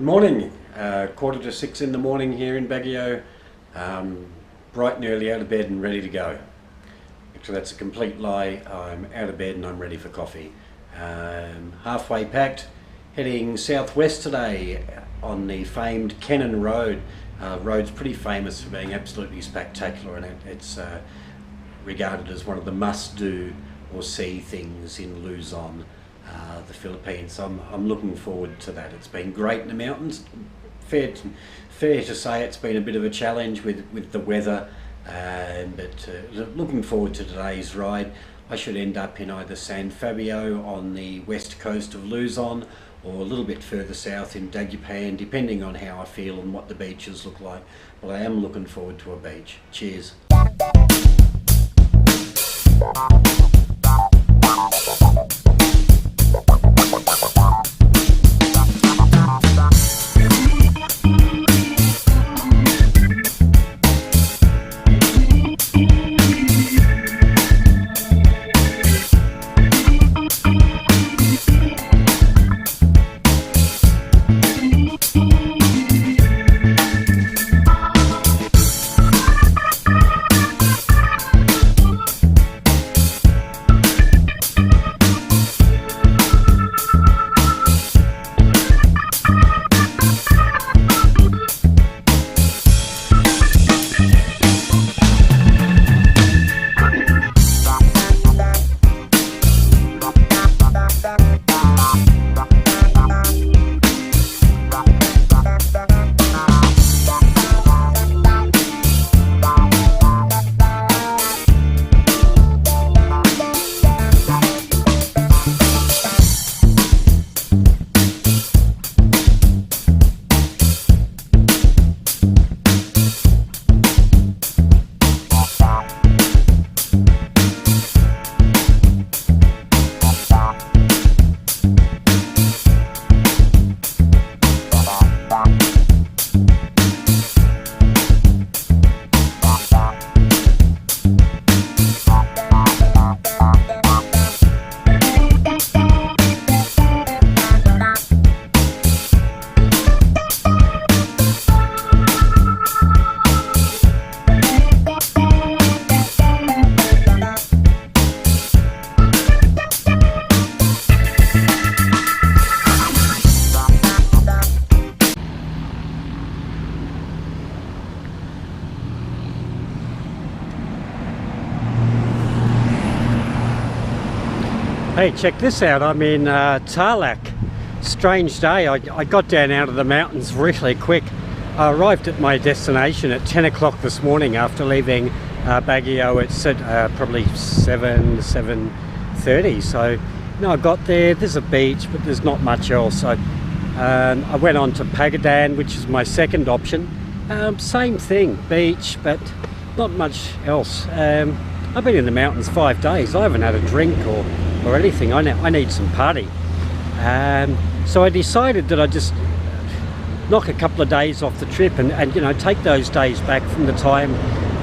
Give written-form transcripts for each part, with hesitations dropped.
Good morning, 5:45 in the morning here in Bagiuo, bright and early out of bed and ready to go. Actually that's a complete lie, I'm out of bed and I'm ready for coffee. Halfway packed, heading southwest today on the famed Cannon Road. Road's pretty famous for being absolutely spectacular, and it's regarded as one of the must-do or see things in Luzon, the Philippines. So I'm looking forward to that. It's been great in the mountains. Fair to say it's been a bit of a challenge with the weather, but looking forward to today's ride. I should end up in either San Fabio on the west coast of Luzon or a little bit further south in Dagupan, depending on how I feel and what the beaches look like. But I am looking forward to a beach. Cheers. Hey, check this out. I'm in Tarlac. Strange day. I got down out of the mountains really quick. I arrived at my destination at 10 o'clock this morning after leaving Bagiuo at probably 7:30. So, I got there. There's a beach, but there's not much else. So, I went on to Pagadan, which is my second option. Same thing, beach, but not much else. I've been in the mountains 5 days. I haven't had a drink or anything. I need some party. So I decided that I'd just knock a couple of days off the trip and take those days back from the time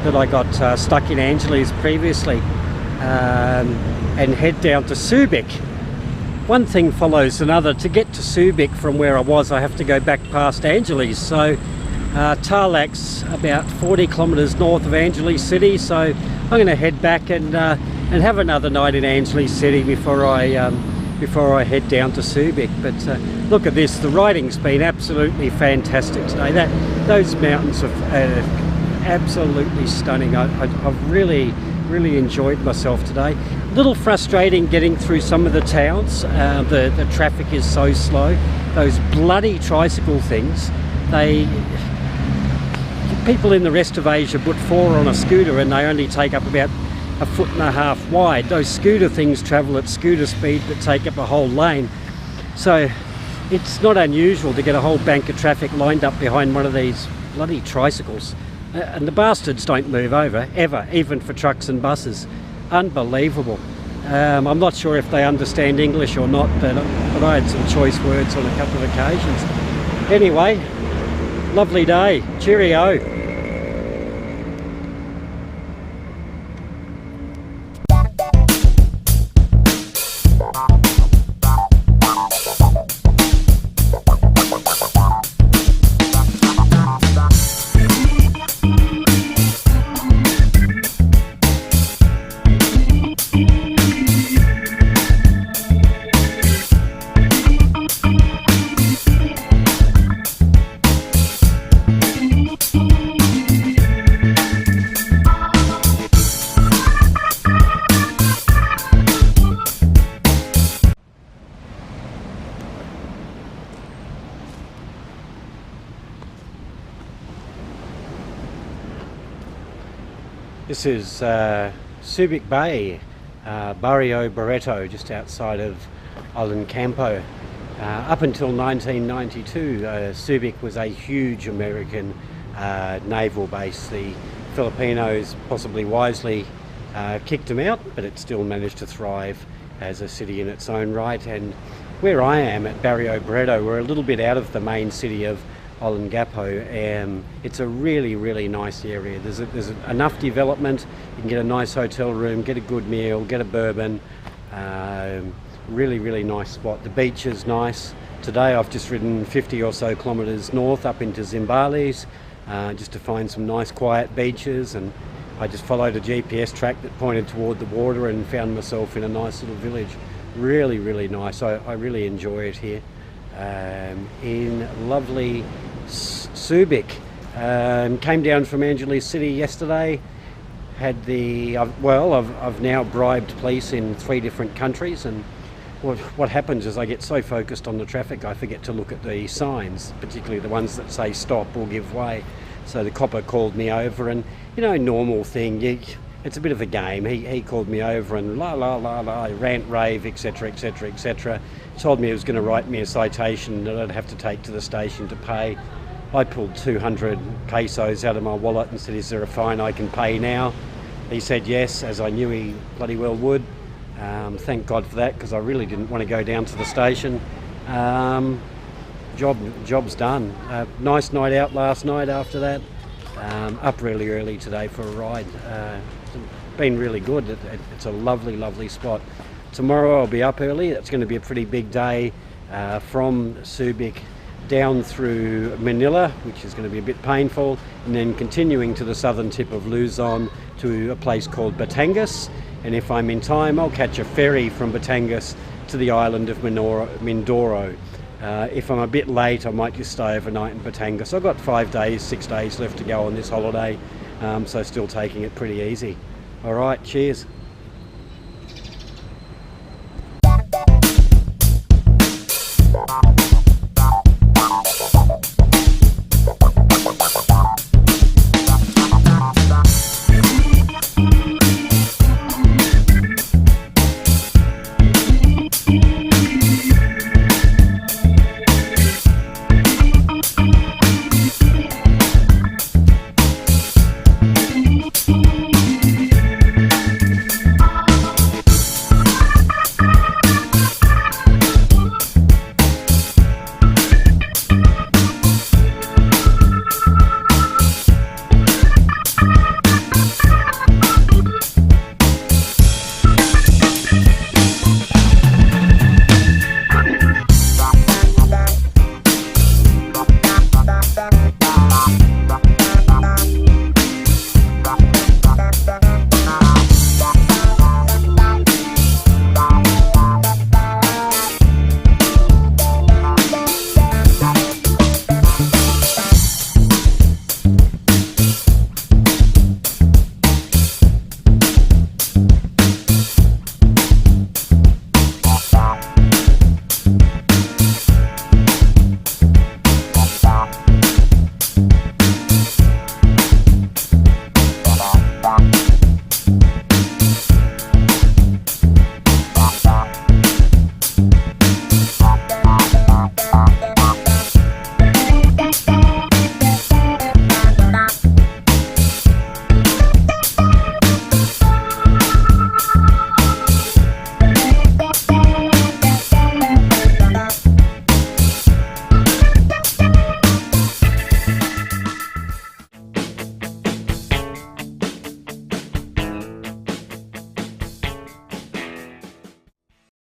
that I got stuck in Angeles previously, and head down to Subic. One thing follows another. To get to Subic from where I was, I have to go back past Angeles. So Tarlac's about 40 kilometers north of Angeles City, so I'm going to head back and have another night in Angeles City before I head down to Subic. But look at this, the riding's been absolutely fantastic today. Those mountains are absolutely stunning. I've really enjoyed myself today. A little frustrating getting through some of the towns. The traffic is so slow. Those bloody tricycle things, people in the rest of Asia put 4 on a scooter and they only take up about 1.5 feet wide. Those scooter things travel at scooter speed but take up a whole lane. So it's not unusual to get a whole bank of traffic lined up behind one of these bloody tricycles. And the bastards don't move over, ever, even for trucks and buses. Unbelievable. I'm not sure if they understand English or not, but I had some choice words on a couple of occasions. Anyway, lovely day. Cheerio. This is Subic Bay, Barrio Barreto, just outside of Island Campo. Up until 1992, Subic was a huge American naval base. The Filipinos, possibly wisely, kicked them out, but it still managed to thrive as a city in its own right. And where I am at Barrio Barreto, we're a little bit out of the main city of Olongapo, and it's a really nice area. There's enough development. You can get a nice hotel room, get a good meal, get a bourbon. Really nice spot. The beach is nice. Today I've just ridden 50 or so kilometres north up into Zimbales, just to find some nice quiet beaches, and I just followed a GPS track that pointed toward the water and found myself in a nice little village. Really nice. I really enjoy it here. In lovely Subic. Came down from Angeles City yesterday. Had the I've now bribed police in 3 different countries, and what happens is I get so focused on the traffic I forget to look at the signs, particularly the ones that say stop or give way. So the copper called me over, and normal thing, it's a bit of a game. He called me over and rant rave, etc. Told me he was going to write me a citation that I'd have to take to the station to pay. I pulled 200 pesos out of my wallet and said, "Is there a fine I can pay now?" He said yes, as I knew he bloody well would. Thank God for that, because I really didn't want to go down to the station. Job's done. Nice night out last night after that. Up really early today for a ride. Been really good. It's a lovely spot. Tomorrow I'll be up early. It's going to be a pretty big day, from Subic down through Manila, which is going to be a bit painful, and then continuing to the southern tip of Luzon to a place called Batangas. And if I'm in time, I'll catch a ferry from Batangas to the island of Mindoro. If I'm a bit late, I might just stay overnight in Batangas. I've got 6 days left to go on this holiday, so still taking it pretty easy. All right, cheers.